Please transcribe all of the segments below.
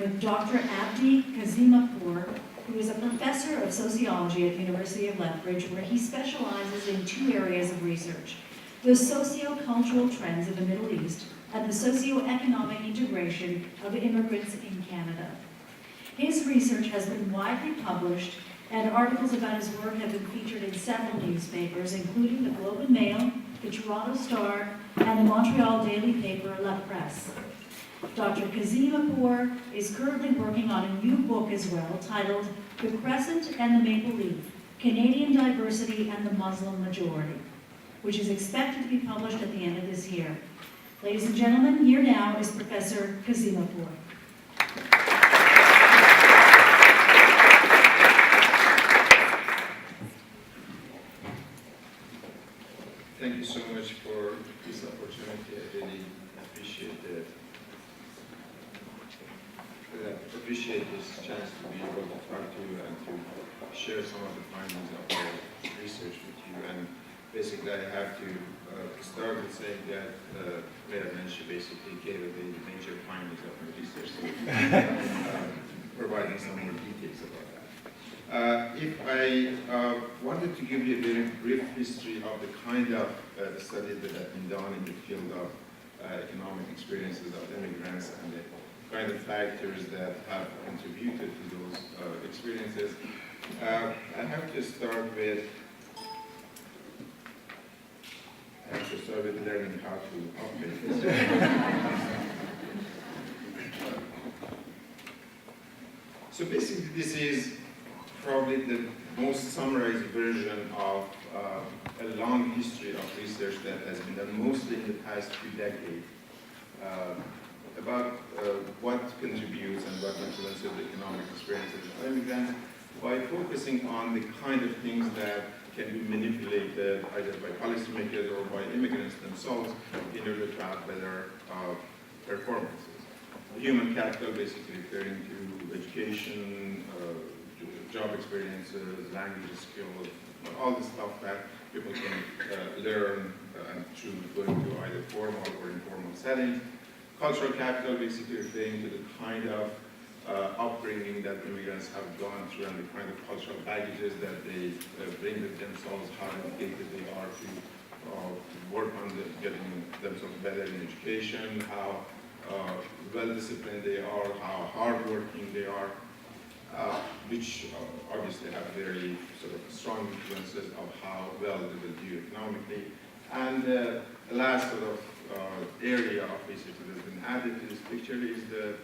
with Dr. Abdie Kazimapour, who is a professor of sociology at the University of Lethbridge, where he specializes in two areas of research: the socio-cultural trends of the Middle East and the socio-economic integration of immigrants in Canada. His research has been widely published, and articles about his work have been featured in several newspapers, including the Globe and Mail, the Toronto Star, and the Montreal daily paper La Presse. Dr. Kazimapour is currently working on a new book as well, titled The Crescent and the Maple Leaf: Canadian Diversity and the Muslim Majority, which is expected to be published at the end of this year. Ladies and gentlemen, here now is Professor Kazimapour. Thank you so much for this opportunity. I really appreciate it. Appreciate this chance to be able to talk to you and to share some of the findings of our research with you. And basically, I have to start with saying that Madam Menshi basically gave the major findings of my research, so providing some more details about that. If I wanted to give you a very brief history of the kind of studies that have been done in the field of economic experiences of immigrants and the kind of factors that have contributed to those experiences, I have to start with learning how to operate this. So basically, this is probably the most summarized version of a long history of research that has been done mostly in the past few decades about what contributes and what influences the economic experiences of immigrants by focusing on the kind of things that can be manipulated either by policymakers or by immigrants themselves in order to have better performances. Human capital basically referring to education, job experiences, language skills, all the stuff that people can learn through going to either formal or informal settings. Cultural capital basically referring to the kind of upbringing that immigrants have gone through and the kind of cultural baggages that they bring with themselves, how dedicated they are to work on getting themselves better in education, how well-disciplined they are, how hardworking they are, which obviously have very sort of strong influences of how well they will do economically. And the last sort of area of research that has been added to this picture is the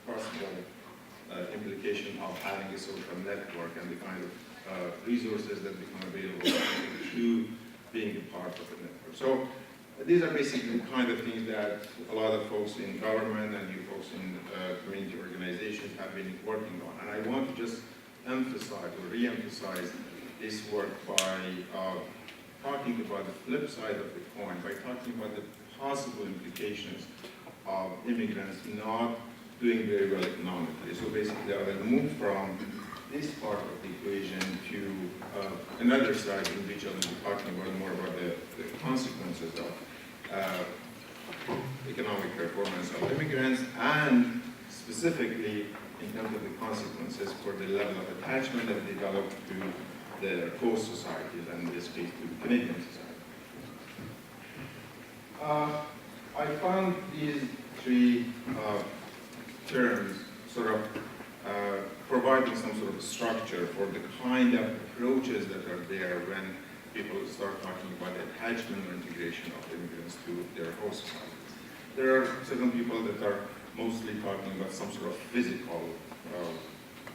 possible implication of having a social network and the kind of resources that become available through being a part of the network. So these are basically the kind of things that a lot of folks in government and you folks in community organizations have been working on. And I want to just emphasize or re-emphasize this work by talking about the flip side of the coin, by talking about the possible implications of immigrants not doing very well economically. So basically, I will move from this part of the equation to another side in which I will be talking about more about the consequences of economic performance of immigrants, and specifically in terms of the consequences for the level of attachment that develop to their host societies, and in this case to Canadian society. I found these three terms sort of providing some sort of structure for the kind of approaches that are there when people start talking about the attachment or integration of immigrants to their host societies. There are certain people that are mostly talking about some sort of physical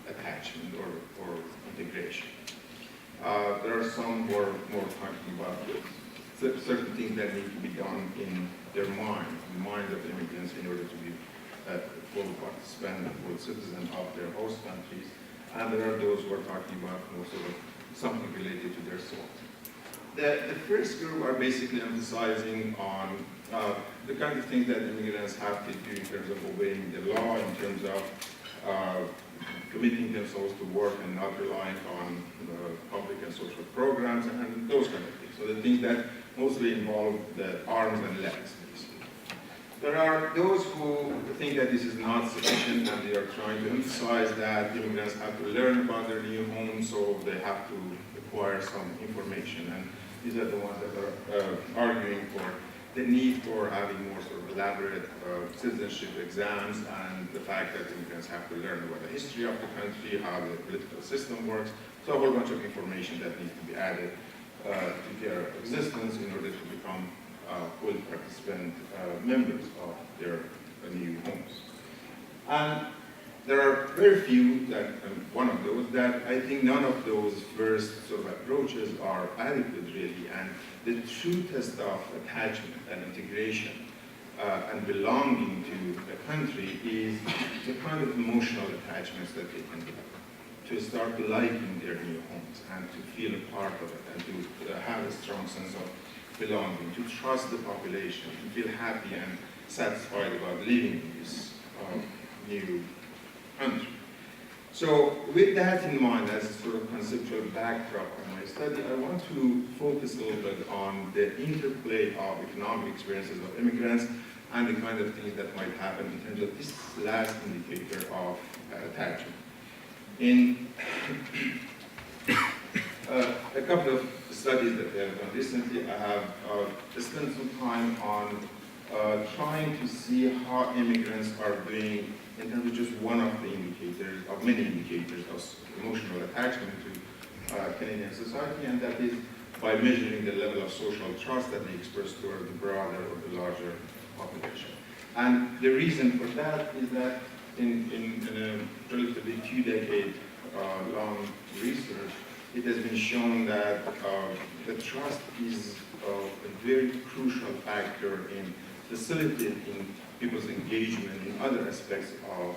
attachment or integration. There are some who are more talking about certain things that need to be done in their mind, the minds of immigrants, in order to be full participant and full citizen of their host countries. And there are those who are talking about more sort of something related to their soul. The first group are basically emphasizing on the kind of things that immigrants have to do in terms of obeying the law, in terms of committing themselves to work and not relying on public and social programs and those kind of things. So the things that mostly involve the arms and legs, basically. There are those who think that this is not sufficient, and they are trying to emphasize that immigrants have to learn about their new home, so they have to acquire some information. And these are the ones that are arguing for the need for having more sort of elaborate citizenship exams, and the fact that immigrants have to learn about the history of the country, how the political system works. So a whole bunch of information that needs to be added to their existence in order to become full participant members of their new homes. And there are very few that, one of those, that I think none of those first sort of approaches are adequate really, and the true test of attachment and integration and belonging to the country is the kind of emotional attachments that they can develop, to start liking their new homes and to feel a part of it and to have a strong sense of belonging, to trust the population, to feel happy and satisfied about living in this new country. So with that in mind as a sort of conceptual backdrop of my study, I want to focus a little bit on the interplay of economic experiences of immigrants and the kind of things that might happen in terms of this last indicator of attachment. In a couple of studies that I have done recently, I have spent some time on trying to see how immigrants are doing in terms of just one of the indicators, of many indicators of emotional attachment to Canadian society, and that is by measuring the level of social trust that they express toward the broader or the larger population. And the reason for that is that in a relatively 2-decade long research, it has been shown that the trust is a very crucial factor in facilitating people's engagement in other aspects of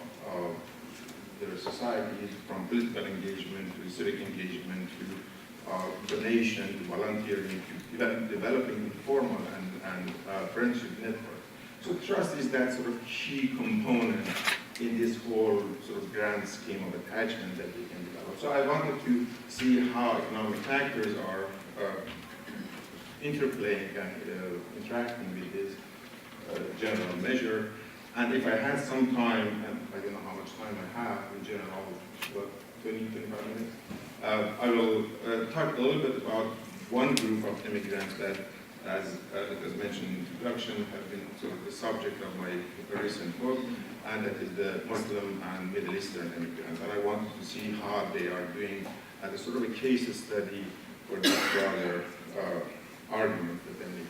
their societies, from political engagement to civic engagement to donation to volunteering to developing informal and friendship networks. So trust is that sort of key component in this whole sort of grand scheme of attachment that we can develop. So I wanted to see how economic factors are interplaying and interacting with this general measure. And if I had some time, and I don't know how much time I have in general, what, 20, 25 minutes, I will talk a little bit about one group of immigrants that, as it was mentioned in the introduction, have been sort of the subject of my recent book, and that is the Muslim and Middle Eastern immigrants. And I wanted to see how they are doing as a sort of a case study for this broader argument that they're making.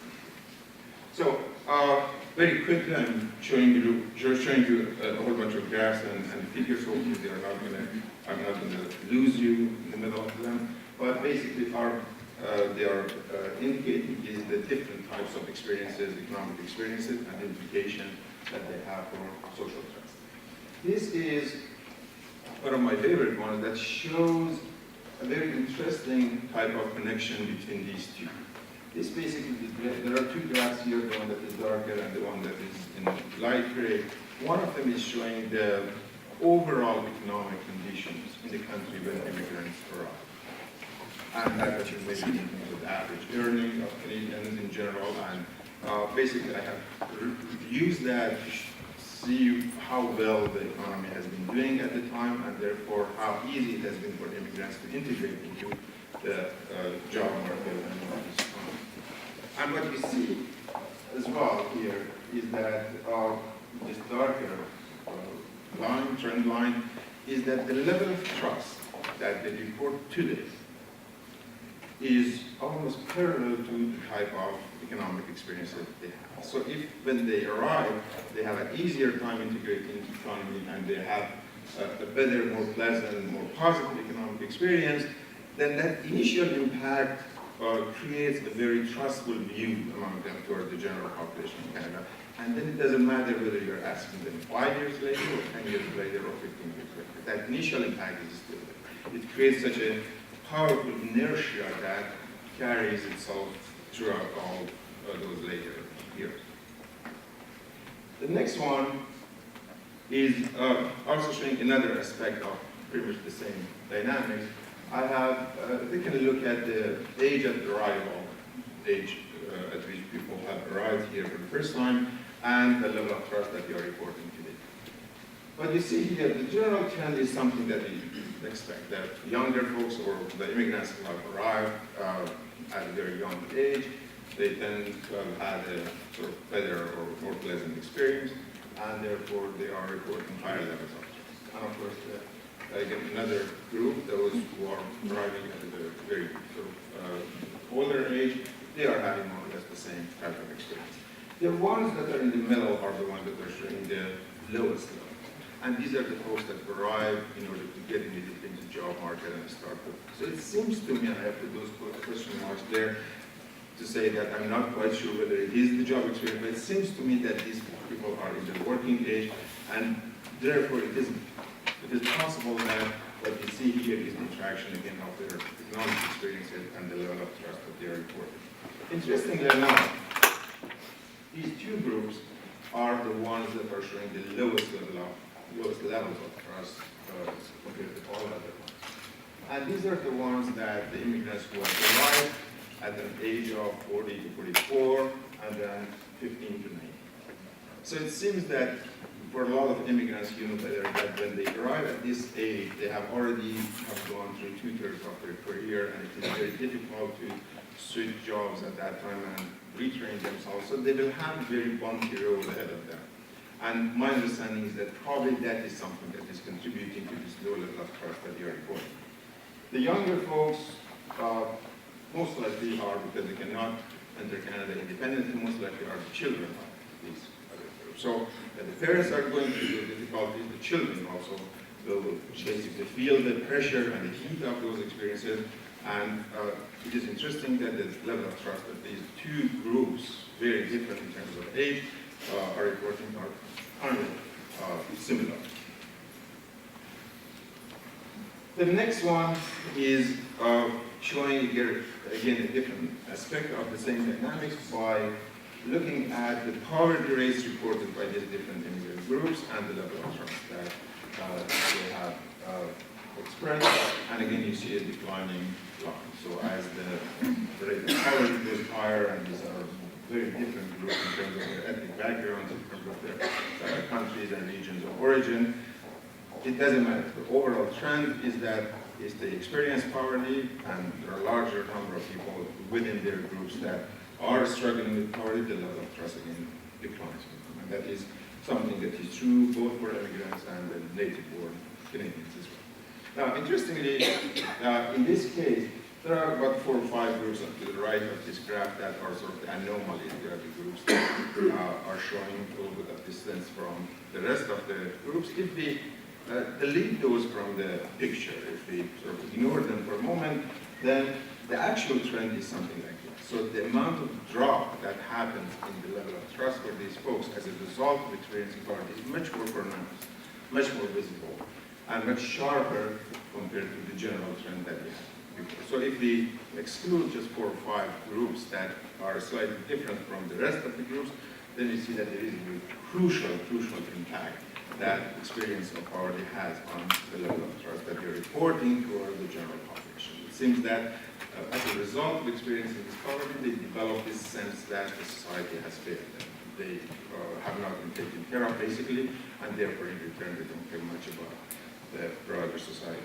So, very quickly, I'm showing you a whole bunch of graphs and figures. Hopefully, I'm not going to lose you in the middle of them. But basically, they are indicating is the different types of experiences, economic experiences, and implications that they have for social trust. This is one of my favorite ones that shows a very interesting type of connection between these two. This basically, there are two graphs here, the one that is darker and the one that is in light gray. One of them is showing the overall economic conditions in the country when immigrants arrive. And that is measured in terms of the average earnings of Canadians in general. And basically, I have used that to see how well the economy has been doing at the time, and therefore how easy it has been for immigrants to integrate into the job market and this. And what you see as well here is that this darker line, trend line, is that the level of trust that they report today is almost parallel to the type of economic experience that they have. So if when they arrive, they have an easier time integrating into the economy and they have a better, more pleasant, more positive economic experience, then that initial impact creates a very trustful view among them toward the general population in Canada. And then it doesn't matter whether you're asking them 5 years later or 10 years later or 15 years later. That initial impact is still there. It creates such a powerful inertia that carries itself throughout all those later years. The next one is also showing another aspect of pretty much the same dynamics. I have taken a look at the age of arrival, age at which people have arrived here for the first time, and the level of trust that you are reporting today. But you see here, the general trend is something that we expect, that younger folks or the immigrants who have arrived at a very young age, they tend to have had a sort of better or more pleasant experience, and therefore they are reporting higher levels of trust. And of course, again, another group, those who are arriving at a very sort of older age, they are having more or less the same type of experience. The ones that are in the middle are the ones that are showing the lowest level. And these are the folks that arrive in order to get immediately into the job market and start with. So it seems to me, and I have put those question marks there to say that I'm not quite sure whether it is the job experience, but it seems to me that these people are in the working age, and therefore it is possible that what we see here is the interaction again of their economic experiences and the level of trust that they are reporting. Interestingly enough, these two groups are the ones that are showing the lowest levels of trust compared to all other ones. And these are the ones that the immigrants who have arrived at an age of 40 to 44 and then 15 to 19. So it seems that for a lot of immigrants, you know better that when they arrive at this age, they have already gone through 2/3 of their career, and it is very difficult to switch jobs at that time and retrain themselves. So they will have a very bumpy road ahead of them. And my understanding is that probably that is something that is contributing to this low level of trust that you are reporting. The younger folks most likely are, because they cannot enter Canada independently, most likely are the children of these other groups. So the parents are going through the difficulties, the children also will basically feel the pressure and the heat of those experiences. And it is interesting that the level of trust that these two groups, very different in terms of age, are reporting are kind of similar. The next one is showing again a different aspect of the same dynamics by looking at the poverty rates reported by these different immigrant groups and the level of trust that they have expressed. And again, you see a declining line. So as the rate of poverty goes higher, and these are very different groups in terms of their ethnic backgrounds, in terms of their countries and regions of origin, it doesn't matter. The overall trend is that if they experience poverty, and there are a larger number of people within their groups that are struggling with poverty, the level of trust again declines. And that is something that is true both for immigrants and the native-born Canadians as well. Now, interestingly, in this case, there are about 4 or 5 groups to the right of this graph that are sort of the anomalies. They are the groups that are showing a little bit of distance from the rest of the groups. If we delete those from the picture, if we sort of ignore them for a moment, then the actual trend is something like this. So the amount of drop that happens in the level of trust for these folks as a result of experiencing poverty is much more pronounced, much more visible, and much sharper compared to the general trend that we have before. So if we exclude just 4 or 5 groups that are slightly different from the rest of the groups, then you see that there is a crucial impact that experience of poverty has on the level of trust that you're reporting toward the general population. It seems that as a result of experiencing this poverty, they develop this sense that the society has failed them. They have not been taken care of, basically, and therefore in return they don't care much about the broader society.